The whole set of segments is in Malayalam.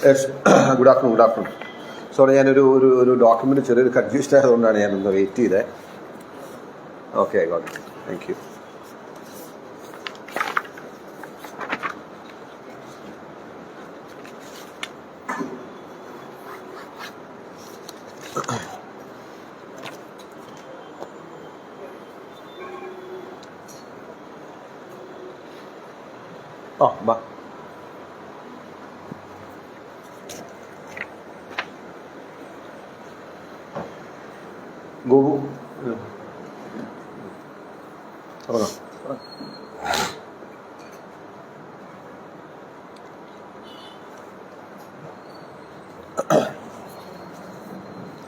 Yes, good afternoon. സോറി, ഞാനൊരു ഒരു ഒരു ഡോക്യുമെന്റ് ചെറിയൊരു കൺഫ്യൂസ്ഡ് ആയതുകൊണ്ടാണ് ഞാനൊന്ന് വെയിറ്റ് ചെയ്തത്. Okay, god, thank you. ബാ. Gopu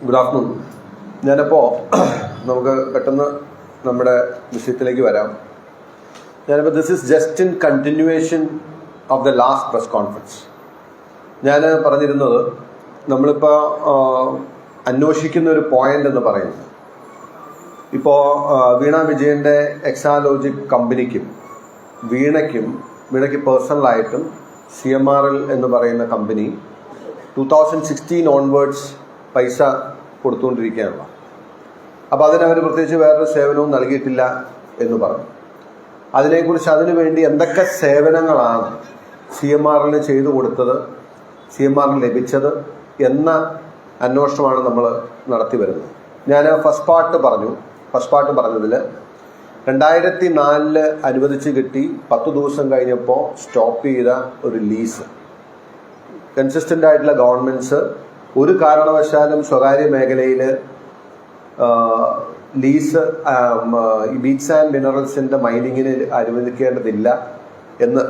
good afternoon. ഞാനിപ്പോൾ നമുക്ക് പെട്ടെന്ന് നമ്മുടെ വിഷയത്തിലേക്ക് വരാം. ഞാനിപ്പോൾ this is just in continuation of the last press conference. ഞാൻ പറഞ്ഞിരുന്നത് നമ്മളിപ്പോൾ അന്വേഷിക്കുന്ന ഒരു പോയിന്റ് എന്ന് പറയുന്നത്, ഇപ്പോൾ വീണ വിജയൻ്റെ എക്സാലോജിക് കമ്പനിക്കും വീണയ്ക്ക് പേഴ്സണലായിട്ടും CMRL എന്ന് പറയുന്ന കമ്പനി 2016 ഓൺവേർഡ്സ് പൈസ കൊടുത്തുകൊണ്ടിരിക്കുകയാണല്ലോ. അപ്പോൾ അതിനവർ പ്രത്യേകിച്ച് വേറൊരു സേവനവും നൽകിയിട്ടില്ല എന്ന് പറഞ്ഞു. അതിനെക്കുറിച്ച് അതിനുവേണ്ടി എന്തൊക്കെ സേവനങ്ങളാണ് CMRL ചെയ്തു കൊടുത്തത്, CMRL ലഭിച്ചത് എന്ന അന്വേഷണമാണ് നമ്മൾ നടത്തി വരുന്നത്. ഞാൻ ഫസ്റ്റ് പാർട്ട് പറഞ്ഞതിൽ 2004 അനുവദിച്ച് കിട്ടി 10 ദിവസം കഴിഞ്ഞപ്പോൾ സ്റ്റോപ്പ് ചെയ്ത ഒരു ലീസ്, കൺസിസ്റ്റൻ്റ് ആയിട്ടുള്ള ഗവൺമെൻറ്റ്സ് ഒരു കാരണവശാലും സ്വകാര്യ മേഖലയിൽ ലീസ് ബീറ്റ്സ് ആൻഡ് മിനറൽസിൻ്റെ മൈനിങ്ങിന് അനുവദിക്കേണ്ടതില്ല എന്ന്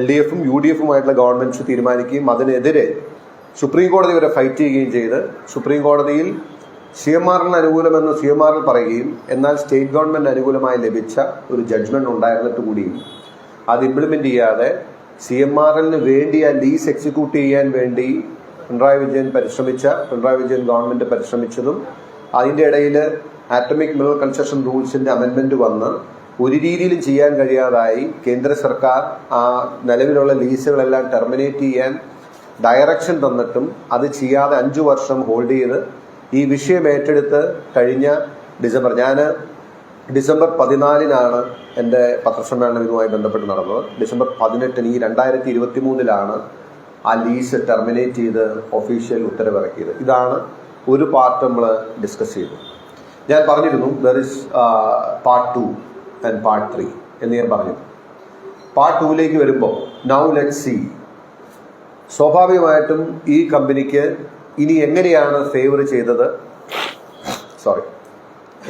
LDFും UDFുമായിട്ടുള്ള ഗവൺമെൻറ്റ്സ് തീരുമാനിക്കുകയും അതിനെതിരെ സുപ്രീം കോടതി വരെ ഫൈറ്റ് ചെയ്യുകയും ചെയ്ത് സുപ്രീം കോടതിയിൽ CMRL അനുകൂലമെന്ന് CMRL പറയുകയും എന്നാൽ സ്റ്റേറ്റ് ഗവൺമെൻറ് അനുകൂലമായി ലഭിച്ച ഒരു ജഡ്ജ്മെൻറ്റ് ഉണ്ടായിരുന്നിട്ട് കൂടിയും അത് ഇംപ്ലിമെൻ്റ് ചെയ്യാതെ CMRLന് വേണ്ടി ആ ലീസ് എക്സിക്യൂട്ട് ചെയ്യാൻ വേണ്ടി പിണറായി വിജയൻ ഗവൺമെൻറ് പരിശ്രമിച്ചതും അതിൻ്റെ ഇടയിൽ ആറ്റമിക് മിനറൽ കൺസഷൻ റൂൾസിൻ്റെ അമെൻമെൻറ്റ് വന്ന് ഒരു രീതിയിലും ചെയ്യാൻ കഴിയാതായി കേന്ദ്ര സർക്കാർ ആ നിലവിലുള്ള ലീസുകളെല്ലാം ടെർമിനേറ്റ് ചെയ്യാൻ ഡയറക്ഷൻ തന്നിട്ടും അത് ചെയ്യാതെ 5 വർഷം ഹോൾഡ് ചെയ്ത് ഈ വിഷയം ഏറ്റെടുത്ത് കഴിഞ്ഞ ഞാൻ ഡിസംബർ 14 എൻ്റെ പത്രസമ്മേളനം ഇതുമായി ബന്ധപ്പെട്ട് നടന്നത്. ഡിസംബർ 18 ഈ 2023 ആ ലീസ് ടെർമിനേറ്റ് ചെയ്ത് ഒഫീഷ്യൽ ഉത്തരവിറക്കിയത്. ഇതാണ് ഒരു പാർട്ട് നമ്മൾ ഡിസ്കസ് ചെയ്തു. ഞാൻ പറഞ്ഞിരുന്നു there is part 2 and part 3 എന്ന് ഞാൻ പറഞ്ഞു. പാർട്ട് 2ലേക്ക് വരുമ്പോൾ നൗ ലെറ്റ് സീ, സ്വാഭാവികമായിട്ടും ഈ കമ്പനിക്ക് ഇനി എങ്ങനെയാണ് ഫേവർ ചെയ്തത്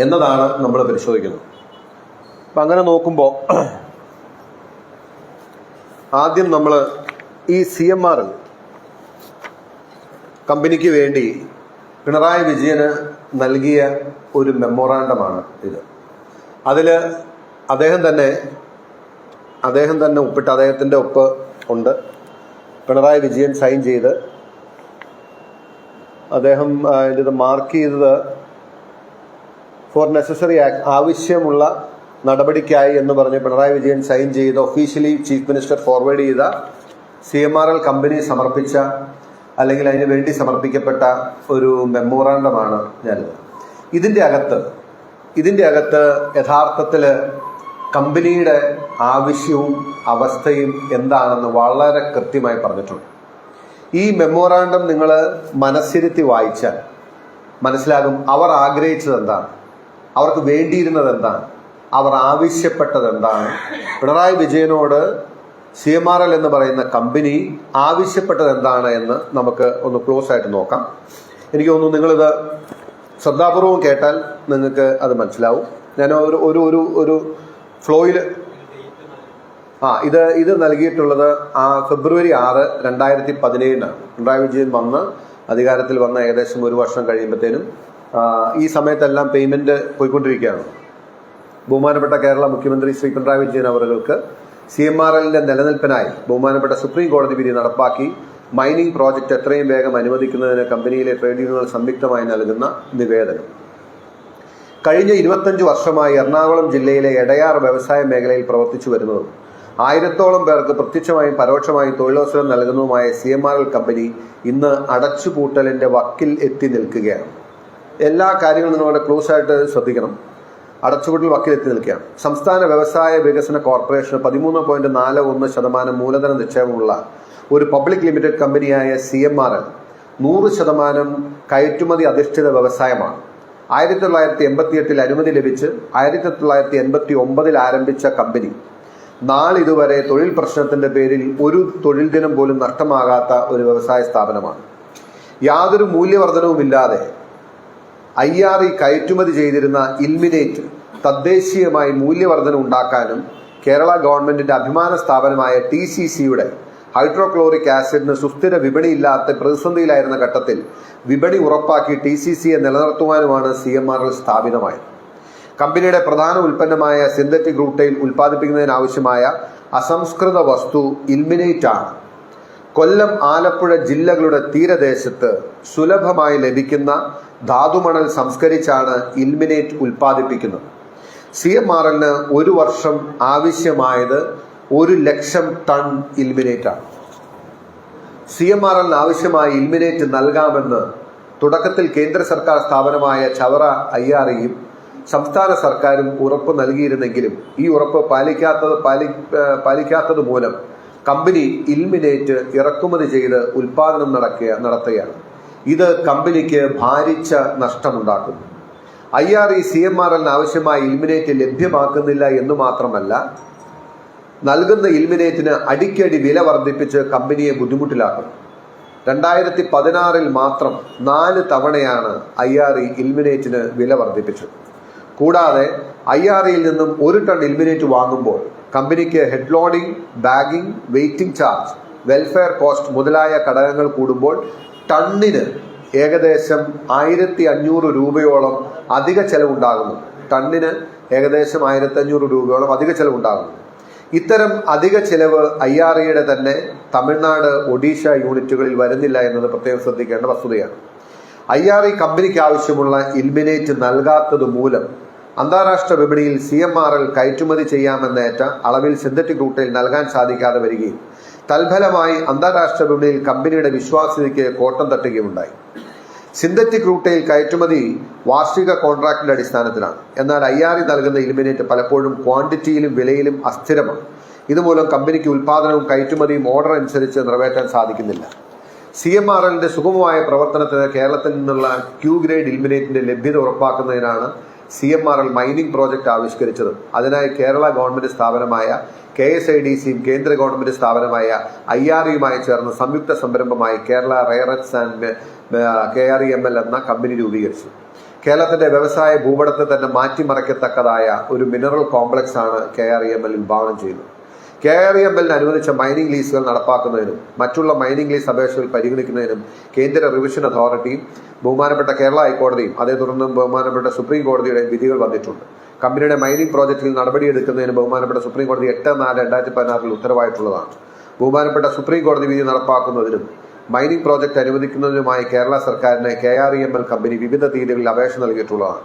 എന്നതാണ് നമ്മൾ പരിശോധിക്കുന്നത്. അപ്പം അങ്ങനെ നോക്കുമ്പോൾ ആദ്യം നമ്മൾ ഈ CMRL കമ്പനിക്ക് വേണ്ടി പിണറായി വിജയന് നൽകിയ ഒരു മെമ്മോറാണ്ടമാണ് ഇത്. അതിൽ അദ്ദേഹം തന്നെ ഒപ്പിട്ട്, അദ്ദേഹത്തിൻ്റെ ഒപ്പ് ഉണ്ട്. പിണറായി വിജയൻ സൈൻ ചെയ്ത് അദ്ദേഹം ഇത് മാർക്ക് ചെയ്തത് ഫോർ നെസസറി ആവശ്യമുള്ള നടപടിക്കായി എന്ന് പറഞ്ഞ് പിണറായി വിജയൻ സൈൻ ചെയ്ത് ഒഫീഷ്യലി ചീഫ് മിനിസ്റ്റർ ഫോർവേഡ് ചെയ്ത CMRL കമ്പനി സമർപ്പിച്ച അല്ലെങ്കിൽ അതിന് വേണ്ടി സമർപ്പിക്കപ്പെട്ട ഒരു മെമ്മോറാണ്ടമാണ് ഞാനിത്. ഇതിൻ്റെ അകത്ത് യഥാർത്ഥത്തിൽ കമ്പനിയുടെ ആവശ്യവും അവസ്ഥയും എന്താണെന്ന് വളരെ കൃത്യമായി പറഞ്ഞിട്ടുണ്ട്. ഈ മെമ്മോറാണ്ടം നിങ്ങൾ മനസ്സിരുത്തി വായിച്ചാൽ മനസ്സിലാകും അവർ ആഗ്രഹിച്ചത് എന്താണ്, അവർക്ക് വേണ്ടിയിരുന്നത് എന്താണ്, അവർ ആവശ്യപ്പെട്ടത് എന്താണ്, പിണറായി വിജയനോട് CMRL എന്ന് പറയുന്ന കമ്പനി ആവശ്യപ്പെട്ടത് എന്താണ് എന്ന് നമുക്ക് ഒന്ന് ക്ലോസ് ആയിട്ട് നോക്കാം. എനിക്ക് തോന്നുന്നു നിങ്ങളിത് ശ്രദ്ധാപൂർവം കേട്ടാൽ നിങ്ങൾക്ക് അത് മനസ്സിലാവും. ഞാൻ ഒരു ഫ്ലോയിൽ ഇത് നൽകിയിട്ടുള്ളത് ഫെബ്രുവരി 6, 2017 പിണറായി വിജയൻ അധികാരത്തിൽ വന്ന ഏകദേശം 1 വർഷം കഴിയുമ്പോഴത്തേനും ഈ സമയത്തെല്ലാം പേയ്മെന്റ് പോയിക്കൊണ്ടിരിക്കുകയാണ്. ബഹുമാനപ്പെട്ട കേരള മുഖ്യമന്ത്രി ശ്രീ പിണറായി വിജയൻ അവർക്ക് CMRLന്റെ നിലനിൽപ്പിനായി ബഹുമാനപ്പെട്ട സുപ്രീം കോടതി വിധി നടപ്പാക്കി മൈനിങ് പ്രോജക്റ്റ് എത്രയും വേഗം അനുവദിക്കുന്നതിന് കമ്പനിയിലെ ട്രേഡ് യൂണിയനുകൾ സംയുക്തമായി നൽകുന്ന നിവേദനം. കഴിഞ്ഞ 25 വർഷമായി എറണാകുളം ജില്ലയിലെ എടയാർ വ്യവസായ മേഖലയിൽ പ്രവർത്തിച്ചു വരുന്നതും 1000-ഓളം പേർക്ക് പ്രത്യക്ഷമായും പരോക്ഷമായും തൊഴിലവസരം നൽകുന്നതുമായ CMRL കമ്പനി ഇന്ന് അടച്ചുപൂട്ടലിന്റെ വക്കിൽ എത്തി നിൽക്കുകയാണ്. എല്ലാ കാര്യങ്ങളും നിങ്ങൾ വളരെ ക്ലോസ് ആയിട്ട് ശ്രദ്ധിക്കണം. അടച്ചുപൂട്ടൽ വക്കിലെത്തി നിൽക്കുകയാണ്. സംസ്ഥാന വ്യവസായ വികസന കോർപ്പറേഷന് 13.41% മൂലധന നിക്ഷേപമുള്ള ഒരു പബ്ലിക് ലിമിറ്റഡ് കമ്പനിയായ CMRL 100% കയറ്റുമതി അധിഷ്ഠിത വ്യവസായമാണ്. 1988 അനുമതി ലഭിച്ച് 1989 ആരംഭിച്ച കമ്പനി നാളിതുവരെ തൊഴിൽ പ്രശ്നത്തിന്റെ പേരിൽ ഒരു തൊഴിൽ ദിനം പോലും നഷ്ടമാകാത്ത ഒരു വ്യവസായ സ്ഥാപനമാണ്. യാതൊരു മൂല്യവർദ്ധനവുമില്ലാതെ IRE കയറ്റുമതി ചെയ്തിരുന്ന ഇൽമിനേറ്റ് തദ്ദേശീയമായി മൂല്യവർദ്ധന ഉണ്ടാക്കാനും കേരള ഗവൺമെന്റിന്റെ അഭിമാന സ്ഥാപനമായ TCCയുടെ ഹൈഡ്രോക്ലോറിക് ആസിഡിന് സുസ്ഥിര വിപണിയില്ലാത്ത പ്രതിസന്ധിയിലായിരുന്ന ഘട്ടത്തിൽ വിപണി ഉറപ്പാക്കി TCCയെ നിലനിർത്തുവാനുമാണ് CMRL സ്ഥാപിതമായത്. കമ്പനിയുടെ പ്രധാന ഉൽപ്പന്നമായ സിന്തറ്റിക് റൂട്ടൈൽ ഉൽപ്പാദിപ്പിക്കുന്നതിനാവശ്യമായ അസംസ്കൃത വസ്തു ഇൽമിനേറ്റ് ആണ്. കൊല്ലം, ആലപ്പുഴ ജില്ലകളുടെ തീരദേശത്ത് സുലഭമായി ലഭിക്കുന്ന ധാതുമണൽ സംസ്കരിച്ചാണ് ഇൽമിനേറ്റ് ഉൽപ്പാദിപ്പിക്കുന്നത്. CMRLന് ഒരു വർഷം ആവശ്യമായത് 100,000 ടൺ ഇൽമിനേറ്റ് ആണ്. CMRLന് ആവശ്യമായ ഇൽമിനേറ്റ് നൽകാമെന്ന് തുടക്കത്തിൽ കേന്ദ്ര സർക്കാർ സ്ഥാപനമായ ചവറ IREയും സംസ്ഥാന സർക്കാരും ഉറപ്പ് നൽകിയിരുന്നെങ്കിലും ഈ ഉറപ്പ് പാലിക്കാത്തത് മൂലം കമ്പനി ഇൽമിനേറ്റ് ഇറക്കുമതി ചെയ്ത് ഉൽപാദനം നടത്തുകയാണ്. ഇത് കമ്പനിക്ക് ഭാരിച്ച നഷ്ടമുണ്ടാക്കുന്നു. IRE CMRLന് ആവശ്യമായ ഇൽമിനേറ്റ് ലഭ്യമാക്കുന്നില്ല എന്നു മാത്രമല്ല, നൽകുന്ന ഇൽമിനേറ്റിന് അടിക്കടി വില വർദ്ധിപ്പിച്ച് കമ്പനിയെ ബുദ്ധിമുട്ടിലാക്കുന്നു. 2016 മാത്രം 4 തവണയാണ് IRE ഇൽമിനേറ്റിന് വില വർദ്ധിപ്പിച്ചത്. കൂടാതെ IREയിൽ നിന്നും 1 ടൺ ഇൽമിനേറ്റ് വാങ്ങുമ്പോൾ കമ്പനിക്ക് head loading, bagging, waiting charge, welfare cost മുതലായ ഘടകങ്ങൾ കൂടുമ്പോൾ ടണ്ണിന് ഏകദേശം 1500 രൂപയോളം അധിക ചെലവുണ്ടാകുന്നു. ടണ്ണിന് ഏകദേശം 1500 രൂപയോളം അധിക ചെലവുണ്ടാകുന്നു. ഇത്തരം അധിക ചെലവ് IREയുടെ തന്നെ തമിഴ്നാട്, ഒഡീഷ യൂണിറ്റുകളിൽ വരുന്നില്ല എന്നത് പ്രത്യേകം ശ്രദ്ധിക്കേണ്ട വസ്തുതയാണ്. IRE കമ്പനിക്ക് ആവശ്യമുള്ള ഇൽമിനേറ്റ് നൽകാത്തത് മൂലം അന്താരാഷ്ട്ര വിപണിയിൽ CMRL കയറ്റുമതി ചെയ്യാമെന്നേറ്റ അളവിൽ സിന്തറ്റിക് റൂട്ടൈൽ നൽകാൻ സാധിക്കാതെ വരികയും തൽഫലമായി അന്താരാഷ്ട്ര വിപണിയിൽ കമ്പനിയുടെ വിശ്വാസ്യതയ്ക്ക് കോട്ടം തട്ടുകയുണ്ടായി. സിന്തറ്റിക് റൂട്ടൈൽ കയറ്റുമതി വാർഷിക കോൺട്രാക്ടിന്റെ അടിസ്ഥാനത്തിലാണ്. എന്നാൽ IRE നൽകുന്ന ഇൽമിനേറ്റ് പലപ്പോഴും ക്വാണ്ടിറ്റിയിലും വിലയിലും അസ്ഥിരമാണ്. ഇതുമൂലം കമ്പനിക്ക് ഉൽപാദനവും കയറ്റുമതിയും ഓർഡർ അനുസരിച്ച് നിറവേറ്റാൻ സാധിക്കുന്നില്ല. CMRLന്റെ സുഗമമായ പ്രവർത്തനത്തിന് കേരളത്തിൽ നിന്നുള്ള Q ഗ്രേഡ് ഇൽമിനേറ്റിന്റെ ലഭ്യത ഉറപ്പാക്കുന്നതിനാണ് CMRL മൈനിങ് പ്രോജക്റ്റ് ആവിഷ്കരിച്ചത്. അതിനായി കേരള ഗവൺമെന്റ് സ്ഥാപനമായ KSIDCയും കേന്ദ്ര ഗവൺമെന്റ് സ്ഥാപനമായ IREയുമായി ചേർന്ന് സംയുക്ത സംരംഭമായി Kerala rare earth and KREML എന്ന കമ്പനി രൂപീകരിച്ചു. കേരളത്തിന്റെ വ്യവസായ ഭൂപടത്തെ തന്നെ മാറ്റിമറിക്കത്തക്കതായ ഒരു മിനറൽ കോംപ്ലക്സ് ആണ് KREML വിഭാവനം ചെയ്യുന്നത്. KREMLന് അനുവദിച്ച മൈനിങ് ലീസുകൾ നടപ്പാക്കുന്നതിനും മറ്റുള്ള മൈനിങ് ലീസ് അപേക്ഷകൾ പരിഗണിക്കുന്നതിനും കേന്ദ്ര റിവിഷൻ അതോറിറ്റിയും ബഹുമാനപ്പെട്ട കേരള ഹൈക്കോടതിയും അതേ തുടർന്ന് ബഹുമാനപ്പെട്ട സുപ്രീം കോടതിയുടെ വിധികൾ വന്നിട്ടുണ്ട്. കമ്പനിയുടെ മൈനിങ് പ്രോജക്റ്റിൽ നടപടിയെടുക്കുന്നതിന് ബഹുമാനപ്പെട്ട സുപ്രീം കോടതി 8/4/2016 ഉത്തരവായിട്ടുള്ളതാണ്. ബഹുമാനപ്പെട്ട സുപ്രീം കോടതി വിധി നടപ്പാക്കുന്നതിനും മൈനിങ് പ്രോജക്റ്റ് അനുവദിക്കുന്നതിനുമായി കേരള സർക്കാരിന് KREML കമ്പനി വിവിധ തീയതികളിൽ അപേക്ഷ നൽകിയിട്ടുള്ളതാണ്.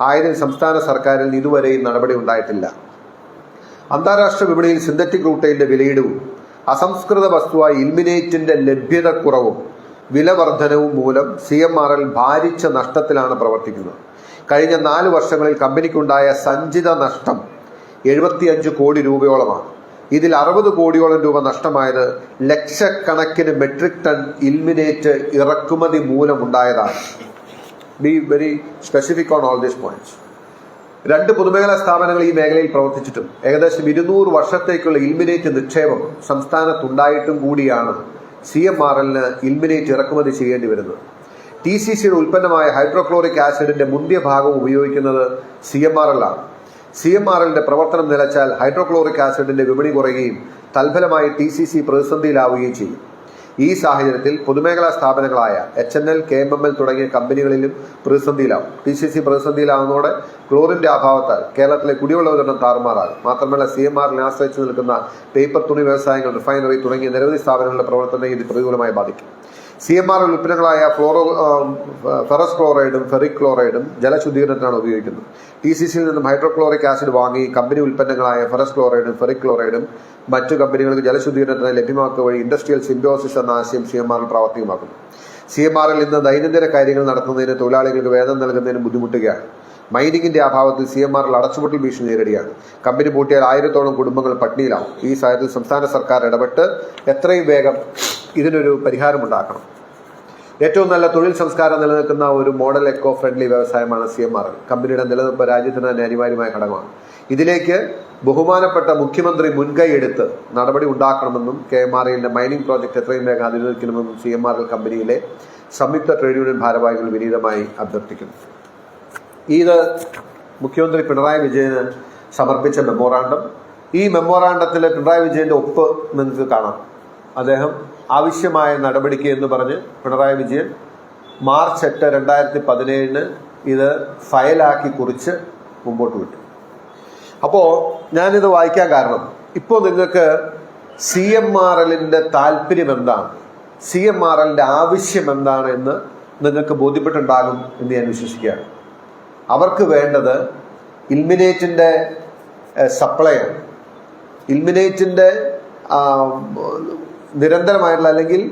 ആയതിൽ സംസ്ഥാന സർക്കാരിൽ ഇതുവരെയും നടപടി ഉണ്ടായിട്ടില്ല. അന്താരാഷ്ട്ര വിപണിയിൽ സിന്തറ്റിക് റൂട്ടൈലിന്റെ വിലയിടവും അസംസ്കൃത വസ്തുവായി ഇൽമിനേറ്റിന്റെ ലഭ്യത കുറവും വില വർധനവും മൂലം CMRL ഭാരിച്ച നഷ്ടത്തിലാണ് പ്രവർത്തിക്കുന്നത്. കഴിഞ്ഞ 4 വർഷങ്ങളിൽ കമ്പനിക്കുണ്ടായ സഞ്ചിത നഷ്ടം 75 കോടി രൂപയോളമാണ്. ഇതിൽ 60 കോടിയോളം രൂപ നഷ്ടമായത് ലക്ഷക്കണക്കിന് മെട്രിക് ടൺ ഇൽമിനേറ്റ് ഇറക്കുമതി മൂലമുണ്ടായതാണ്. Be very specific on all these points. 2 പൊതുമേഖലാ സ്ഥാപനങ്ങൾ ഈ മേഖലയിൽ പ്രവർത്തിച്ചിട്ടും ഏകദേശം 200 വർഷത്തേക്കുള്ള ഇൽമിനേറ്റ് നിക്ഷേപം സംസ്ഥാനത്തുണ്ടായിട്ടും കൂടിയാണ് CMRLന് ഇൽമിനേറ്റ് ഇറക്കുമതി ചെയ്യേണ്ടി വരുന്നത്. TCCയുടെ ഉൽപ്പന്നമായ ഹൈഡ്രോക്ലോറിക് ആസിഡിന്റെ മുന്തിയ ഭാഗം ഉപയോഗിക്കുന്നത് CMRL ആണ്. CMRLന്റെ പ്രവർത്തനം നിലച്ചാൽ ഹൈഡ്രോക്ലോറിക് ആസിഡിന്റെ വിപണി കുറയുകയും തൽഫലമായി TCC പ്രതിസന്ധിയിലാവുകയും ചെയ്യും. ഈ സാഹചര്യത്തിൽ പൊതുമേഖലാ സ്ഥാപനങ്ങളായ HNL, KMML തുടങ്ങിയ കമ്പനികളിലും പ്രതിസന്ധിയിലാവും. TCC പ്രതിസന്ധിയിലാവുന്നതോടെ ക്ലോറിന്റെ അഭാവത്താൽ കേരളത്തിലെ കുടിവെള്ള വിതരണം താറുമാറാകും. മാത്രമല്ല CMRLനെ ആശ്രയിച്ച് നിൽക്കുന്ന പേപ്പർ, തുണി വ്യവസായങ്ങൾ, റിഫൈനറി തുടങ്ങിയ നിരവധി സ്ഥാപനങ്ങളുടെ പ്രവർത്തനത്തെ ഇത് പ്രതികൂലമായി ബാധിക്കും. CMRL ഉൽപ്പന്നങ്ങളായ ഫെറസ് ക്ലോറൈഡും ഫെറിക് ക്ലോറൈഡും ജലശുദ്ധീകരണത്തിനാണ് ഉപയോഗിക്കുന്നത്. TCCയിൽ നിന്നും ഹൈഡ്രോക്ലോറിക് ആസിഡ് വാങ്ങി കമ്പനി ഉൽപ്പന്നങ്ങളായ ഫെറസ് ക്ലോറൈഡും ഫെറിക് ക്ലോറൈഡും മറ്റു കമ്പനികൾക്ക് ജലശുദ്ധീകരണത്തിന് ലഭ്യമാക്കുക വഴി ഇൻഡസ്ട്രിയൽ സിംബിയോസിസ് എന്ന ആശയം CMRL പ്രാവർത്തികമാക്കുന്നു. CMRL ഇന്ന് ദൈനംദിന കാര്യങ്ങൾ നടത്തുന്നതിന് തൊഴിലാളികൾക്ക് വേതനം നൽകുന്നതിന് ബുദ്ധിമുട്ടുകയാണ്. മൈനിങ്ങിന്റെ അഭാവത്തിൽ CMRL അടച്ചുപൂട്ടൽ ഭീഷണി നേരിടുകയാണ്. കമ്പനി പൂട്ടിയാൽ 1000-ഓളം കുടുംബങ്ങൾ പട്ടിണിയിലാവും. ഈ സാഹചര്യത്തിൽ സംസ്ഥാന സർക്കാർ ഇടപെട്ട് എത്രയും വേഗം ഇതിനൊരു പരിഹാരമുണ്ടാക്കണം. ഏറ്റവും നല്ല തൊഴിൽ സംസ്കാരം നിലനിൽക്കുന്ന ഒരു മോഡൽ എക്കോ ഫ്രണ്ട്ലി വ്യവസായമാണ് CMRL. കമ്പനിയുടെ നിലനിൽപ്പ് രാജ്യത്തിന് തന്നെ അനിവാര്യമായ ഘടകമാണ്. ഇതിലേക്ക് ബഹുമാനപ്പെട്ട മുഖ്യമന്ത്രി മുൻകൈ എടുത്ത് നടപടി ഉണ്ടാക്കണമെന്നും KMRLന്റെ മൈനിങ് പ്രോജക്ട് എത്രയും വേഗം അനുവദിക്കണമെന്നും CMRL കമ്പനിയിലെ സംയുക്ത ട്രേഡ് യൂണിയൻ ഭാരവാഹികൾ വിനീതമായി അഭ്യർത്ഥിക്കുന്നു. ഇത് മുഖ്യമന്ത്രി പിണറായി വിജയന് സമർപ്പിച്ച മെമ്മോറാണ്ടം. ഈ മെമ്മോറാണ്ടത്തിലെ പിണറായി വിജയന്റെ ഒപ്പ് നിങ്ങൾക്ക് കാണാം. അദ്ദേഹം ആവശ്യമായ നടപടിക്ക് എന്ന് പറഞ്ഞ് പിണറായി വിജയൻ മാർച്ച് 8, 2017 ഇത് ഫയലാക്കി കുറിച്ച് മുമ്പോട്ട് വിട്ടു. അപ്പോൾ ഞാനിത് വായിക്കാൻ കാരണം ഇപ്പോൾ നിങ്ങൾക്ക് CMRLന്റെ താല്പര്യം എന്താണ്, CMRLന്റെ ആവശ്യം എന്താണ് എന്ന് നിങ്ങൾക്ക് ബോധ്യപ്പെട്ടുണ്ടാകും എന്ന് ഞാൻ വിശ്വസിക്കുകയാണ്. അവർക്ക് വേണ്ടത് ഇൽമിനേറ്റിന്റെ സപ്ലൈയാണ്. ഇൽമിനേറ്റിന്റെ നിരന്തരമായിട്ടുള്ള അല്ലെങ്കിൽ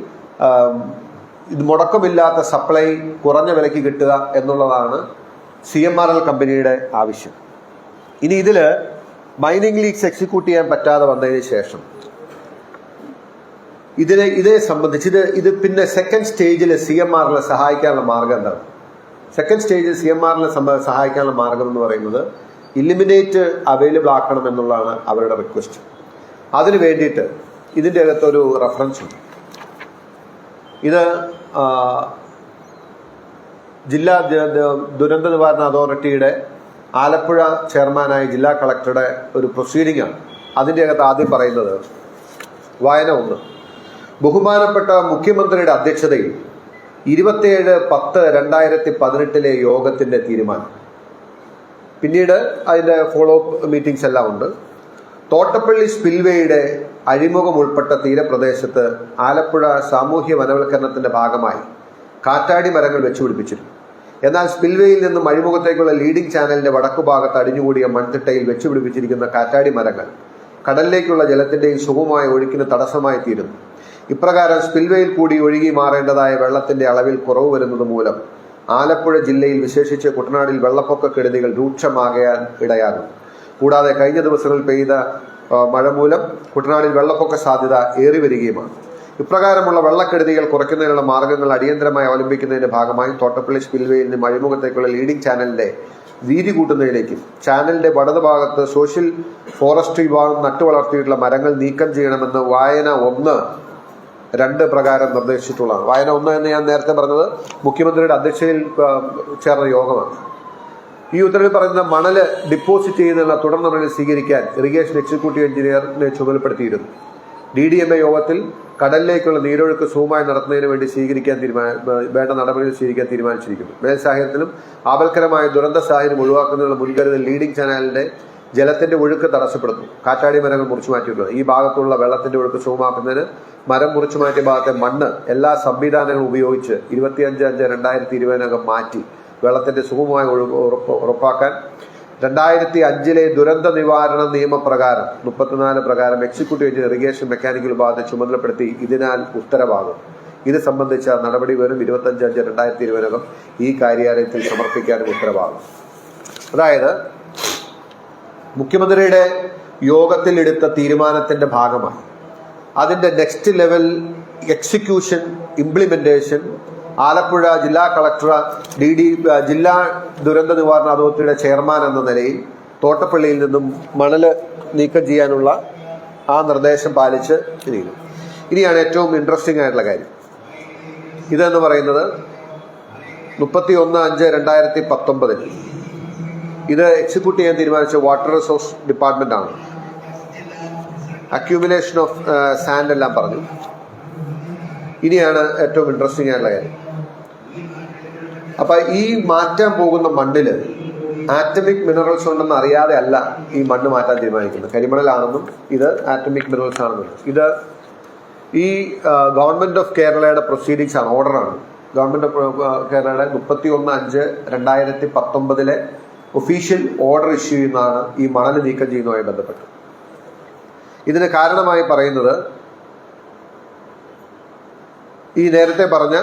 ഇത് മുടക്കമില്ലാത്ത സപ്ലൈ കുറഞ്ഞ വിലയ്ക്ക് കിട്ടുക എന്നുള്ളതാണ് CMRL കമ്പനിയുടെ ആവശ്യം. ഇനി ഇതില് മൈനിങ് ലീഗ്സ് എക്സിക്യൂട്ട് ചെയ്യാൻ പറ്റാതെ വന്നതിന് ശേഷം ഇതേ സംബന്ധിച്ച് ഇത് പിന്നെ സെക്കൻഡ് സ്റ്റേജിൽ CMRLനെ സഹായിക്കാനുള്ള മാർഗം എന്താണ്? സെക്കൻഡ് സ്റ്റേജിൽ CMRLനെ സഹായിക്കാനുള്ള മാർഗം എന്ന് പറയുന്നത് ഇലിമിനേറ്റ് അവൈലബിൾ ആക്കണം എന്നുള്ളതാണ് അവരുടെ റിക്വസ്റ്റ്. അതിനു വേണ്ടിയിട്ട് ഇതിൻ്റെ അകത്തൊരു റെഫറൻസ് ഉണ്ട്. ഇത് ജില്ലാ ദുരന്ത നിവാരണ അതോറിറ്റിയുടെ ആലപ്പുഴ ചെയർമാനായ ജില്ലാ കളക്ടറുടെ ഒരു പ്രൊസീഡിംഗ് ആണ്. അതിൻ്റെ അകത്ത് ആദ്യം പറയുന്നത് വായന 1. ബഹുമാനപ്പെട്ട മുഖ്യമന്ത്രിയുടെ അധ്യക്ഷതയിൽ 27/10/2018 യോഗത്തിന്റെ തീരുമാനം. പിന്നീട് അതിന്റെ ഫോളോ അപ്പ് മീറ്റിംഗ്സ് എല്ലാം ഉണ്ട്. തോട്ടപ്പള്ളി സ്പിൽവേയുടെ അഴിമുഖം ഉൾപ്പെട്ട തീരപ്രദേശത്ത് ആലപ്പുഴ സാമൂഹ്യ വനവൽക്കരണത്തിന്റെ ഭാഗമായി കാറ്റാടി മരങ്ങൾ വെച്ചുപിടിപ്പിച്ചിരുന്നു. എന്നാൽ സ്പിൽവേയിൽ നിന്നും അഴിമുഖത്തേക്കുള്ള ലീഡിംഗ് ചാനലിന്റെ വടക്കുഭാഗത്ത് അടിഞ്ഞുകൂടിയ മൺതിട്ടയിൽ വെച്ചുപിടിപ്പിച്ചിരിക്കുന്ന കാറ്റാടി മരങ്ങൾ കടലിലേക്കുള്ള ജലത്തിന്റെയും സുഗമമായ ഒഴുക്കിന് തടസ്സമായി തീരുന്നു. ഇപ്രകാരം സ്പിൽവേയിൽ കൂടി ഒഴുകി മാറേണ്ടതായ വെള്ളത്തിന്റെ അളവിൽ കുറവ് വരുന്നത് മൂലം ആലപ്പുഴ ജില്ലയിൽ വിശേഷിച്ച് കുട്ടനാടിൽ വെള്ളപ്പൊക്ക കെടുതികൾ രൂക്ഷമാകാൻ ഇടയാകും. കൂടാതെ കഴിഞ്ഞ ദിവസങ്ങളിൽ പെയ്ത മഴ മൂലം കുട്ടനാടിൽ വെള്ളപ്പൊക്ക സാധ്യത ഏറി വരികയുമാണ്. ഇപ്രകാരമുള്ള വെള്ളക്കെടുതികൾ കുറയ്ക്കുന്നതിനുള്ള മാർഗങ്ങൾ അടിയന്തരമായി അവലംബിക്കുന്നതിന്റെ ഭാഗമായി തോട്ടപ്പള്ളി സ്പിൽവേയിൽ നിന്ന് അഴിമുഖത്തേക്കുള്ള ലീഡിംഗ് ചാനലിന്റെ വീതി കൂട്ടുന്നതിലേക്കും ചാനലിന്റെ വടത് ഭാഗത്ത് സോഷ്യൽ ഫോറസ്ട്രി വിഭാഗം നട്ടുവളർത്തിയിട്ടുള്ള മരങ്ങൾ നീക്കം ചെയ്യണമെന്ന് വായന 1-2 പ്രകാരം നിർദ്ദേശിച്ചിട്ടുള്ളതാണ്. വായന 1 എന്ന് ഞാൻ നേരത്തെ പറഞ്ഞത് മുഖ്യമന്ത്രിയുടെ അധ്യക്ഷതയിൽ ചേർന്ന യോഗമാണ്. ഈ ഉത്തരവിൽ പറയുന്ന മണല് ഡിപ്പോസിറ്റ് ചെയ്യുന്നതിനുള്ള തുടർ നടപടി സ്വീകരിക്കാൻ ഇറിഗേഷൻ എക്സിക്യൂട്ടീവ് എഞ്ചിനീയറിനെ ചുമതലപ്പെടുത്തിയിരുന്നു. DDMA യോഗത്തിൽ കടലിലേക്കുള്ള നീരൊഴുക്ക് സുഗമമായി നടത്തുന്നതിന് വേണ്ടി വേണ്ട നടപടികൾ സ്വീകരിക്കാൻ തീരുമാനിച്ചിരിക്കുന്നു. മേൽ സാഹചര്യത്തിലും ആപൽക്കരമായ ദുരന്ത സാഹചര്യം ഒഴിവാക്കുന്നതിനുള്ള മുൻകരുതൽ ലീഡിംഗ് ചാനലിന്റെ ജലത്തിന്റെ ഒഴുക്ക് തടസ്സപ്പെടുന്നു. കാറ്റാടി മരങ്ങൾ മുറിച്ചു മാറ്റിയിട്ടുള്ളത് ഈ ഭാഗത്തുള്ള വെള്ളത്തിന്റെ ഒഴുക്ക് സുഗമാക്കുന്നതിന് മരം മുറിച്ചു മാറ്റിയ ഭാഗത്തെ മണ്ണ് എല്ലാ സംവിധാനങ്ങളും ഉപയോഗിച്ച് 25/5/2020 മാറ്റി വെള്ളത്തിന്റെ സുഗമമായ ഒഴുക്ക് ഉറപ്പാക്കാൻ 2005 ദുരന്ത നിവാരണ നിയമപ്രകാരം 34 പ്രകാരം എക്സിക്യൂട്ടീവ് എഞ്ചിനീയർ ഇറിഗേഷൻ മെക്കാനിക്കൽ വിഭാഗത്തെ ചുമതലപ്പെടുത്തി ഇതിനാൽ ഉത്തരവാകും. ഇത് സംബന്ധിച്ച നടപടി വരും 25/5/2020 ഈ കാര്യാലയത്തിൽ സമർപ്പിക്കാനും ഉത്തരവാകും. അതായത് മുഖ്യമന്ത്രിയുടെ യോഗത്തിൽ എടുത്ത തീരുമാനത്തിന്റെ ഭാഗമായി അതിന്റെ next level execution implementation Alappuzha ജില്ലാ കളക്ടർ ജില്ലാ ദുരന്ത നിവാരണ അതോറിറ്റിയുടെ ചെയർമാൻ എന്ന നിലയിൽ തോട്ടപ്പള്ളിയിൽ നിന്നും മണല് നീക്കം ചെയ്യാനുള്ള ആ നിർദ്ദേശം പാലിച്ച് ഇരിക്കുന്നു. ഇനിയാണ് ഏറ്റവും ഇൻട്രസ്റ്റിംഗ് ആയിട്ടുള്ള കാര്യം. ഇതെന്ന് പറയുന്നത് 31/5/2019 ഇത് എക്സിക്യൂട്ട് ചെയ്യാൻ തീരുമാനിച്ച വാട്ടർ റിസോഴ്സ് ഡിപ്പാർട്ട്മെന്റ് ആണ്. അക്യൂമുലേഷൻ ഓഫ് സാൻഡ് എല്ലാം പറഞ്ഞു. ഇനിയാണ് ഏറ്റവും ഇൻട്രസ്റ്റിംഗ് ആയിട്ടുള്ള കാര്യം. അപ്പൊ ഈ മാറ്റാൻ പോകുന്ന മണ്ണില് ആറ്റമിക് മിനറൽസ് ഉണ്ടെന്ന് അറിയാതെ അല്ല ഈ മണ്ണ് മാറ്റാൻ തീരുമാനിക്കുന്നത്. കരിമണലാണെന്നും ഇത് ആറ്റമിക് മിനറൽസ് ആണെന്നും ഇത് ഈ ഗവൺമെന്റ് ഓഫ് കേരളയുടെ പ്രൊസീഡിങ്സ് ആണ്, ഓർഡറാണ്. ഗവൺമെന്റ് ഓഫ് കേരളയുടെ 31/5/2019 ഒഫീഷ്യൽ ഓർഡർ ഇഷ്യൂ ചെയ്യുന്നതാണ് ഈ മണൽ നീക്കം ചെയ്യുന്നതുമായി ബന്ധപ്പെട്ട്. ഇതിന് കാരണമായി പറയുന്നത് ഈ നേരത്തെ പറഞ്ഞ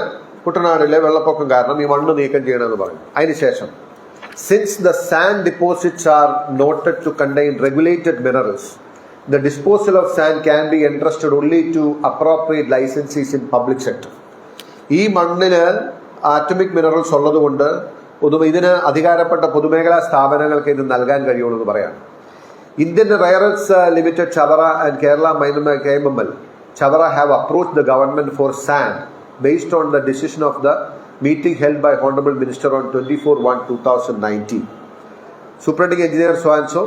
കുട്ടനാടിലെ വെള്ളപ്പൊക്കം കാരണം ഈ മണ്ണ് നീക്കം ചെയ്യണമെന്ന് പറഞ്ഞു. അതിനുശേഷം since the sand deposits are noted to contain regulated minerals, the disposal of sand can be entrusted only to appropriate licensees in public sector. ഈ മണ്ണിന് ആറ്റമിക് മിനറൽസ് ഉള്ളതുകൊണ്ട് ഇതിന് അധികാരപ്പെട്ട പൊതുമേഖലാ സ്ഥാപനങ്ങൾക്ക് ഇത് നൽകാൻ കഴിയുള്ളൂ എന്ന് പറയാണ്. Indian rare earths limited Chavara and Kerala minor KMML Chavara have approached the government for sand based on the decision of the meeting held by Honorable Minister on 24/1/2019. Superintending Engineer so-and-so,